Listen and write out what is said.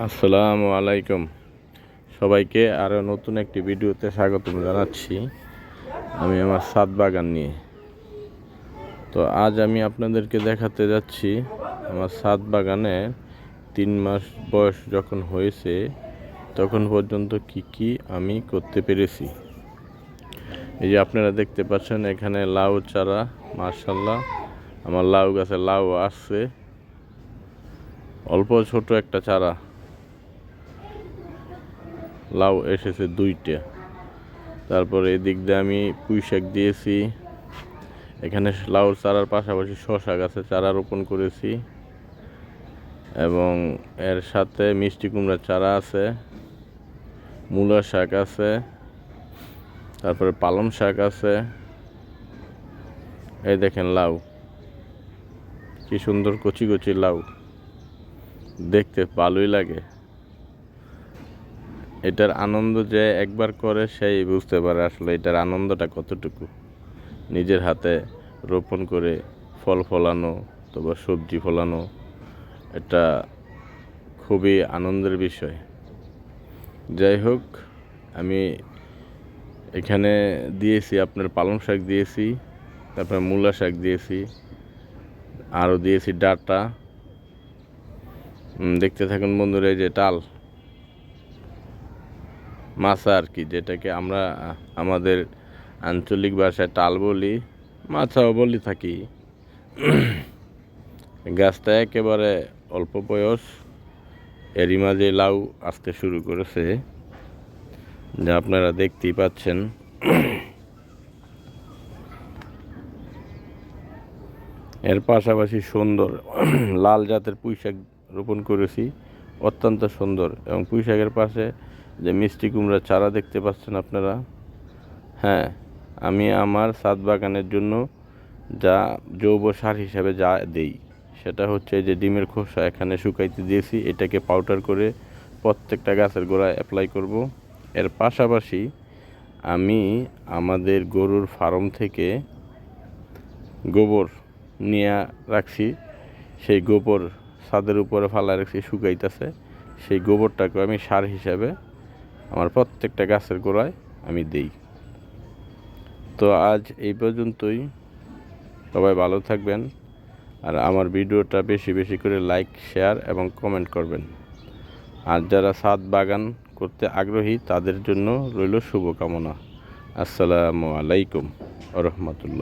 আসসালামু আলাইকুম সবাইকে আরও নতুন একটি ভিডিওতে স্বাগতম জানাচ্ছি আমি আমার ছাদ বাগান নিয়ে। তো আজ আমি আপনাদেরকে দেখাতে যাচ্ছি আমার ছাদ বাগানে 3 মাস বয়স যখন হয়েছে তখন পর্যন্ত কি আমি করতে পেরেছি। এই যে আপনারা দেখতে পাচ্ছেন এখানে লাউ চারা, মাশাআল্লাহ আমার লাউ গাছে লাউ আসছে, অল্প ছোট একটা চারা লাউ এসেছে 2টা। তারপরে এদিক দিয়ে আমি পুঁই শাক দিয়েছি, এখানে লাউর চারার পাশাপাশি শসা গাছে চারা রোপণ করেছি এবং এর সাথে মিষ্টি কুমড়ার চারা আছে, মূলা শাক আছে, তারপরে পালং শাক আছে। এই দেখেন লাউ, কি সুন্দর কচি কচি লাউ, দেখতে ভালোই লাগে। এটার আনন্দ যে একবার করে সেই বুঝতে পারে আসলে এটার আনন্দটা কতটুকু। নিজের হাতে রোপণ করে ফল ফলানো অথবা সবজি ফলানো, এটা খুবই আনন্দের বিষয়। যাই হোক, আমি এখানে দিয়েছি আপনার পালং শাক দিয়েছি, তারপরে মূলা শাক দিয়েছি, আরও দিয়েছি ডাঁটা। দেখতে থাকুন বন্ধুরা, এই যে টাল মাছা আর কি, যেটাকে আমরা আমাদের আঞ্চলিক ভাষায় টাল বলি, মাছাও বলি থাকি। গাছটা একেবারে অল্প বয়স, এরই মাঝে লাউ আসতে শুরু করেছে, যা আপনারা দেখতেই পাচ্ছেন। এর পাশাপাশি সুন্দর লাল জাতের পুঁই শাক রোপণ করেছি, অত্যন্ত সুন্দর। এবং পুঁই শাকের পাশে যে মিষ্টি কুমড়ার চারা দেখতে পাচ্ছেন আপনারা, হ্যাঁ, আমি আমার ছাদ বাগানের জন্য যা জৈব সার হিসাবে যা দেই সেটা হচ্ছে যে ডিমের খোসা এখানে শুকাইতে দিয়েছি, এটাকে পাউডার করে প্রত্যেকটা গাছের গোড়ায় অ্যাপ্লাই করব। এর পাশাপাশি আমি আমাদের গরুর ফার্ম থেকে গোবর নিয়ে রাখছি, সেই গোবর ছাদের উপরে ফালা রাখছি, শুকাইতেছে। সেই গোবরটাকে আমি সার হিসাবে আমার প্রত্যেকটা গাছের গোড়ায় আমি দেই। তো আজ এই পর্যন্তই, সবাই ভালো থাকবেন আর আমার ভিডিওটা বেশি বেশি করে লাইক, শেয়ার এবং কমেন্ট করবেন। আর যারা ছাদ বাগান করতে আগ্রহী তাদের জন্য রইল শুভকামনা। আসসালামু আলাইকুম ওয়া রাহমাতুল্লাহ।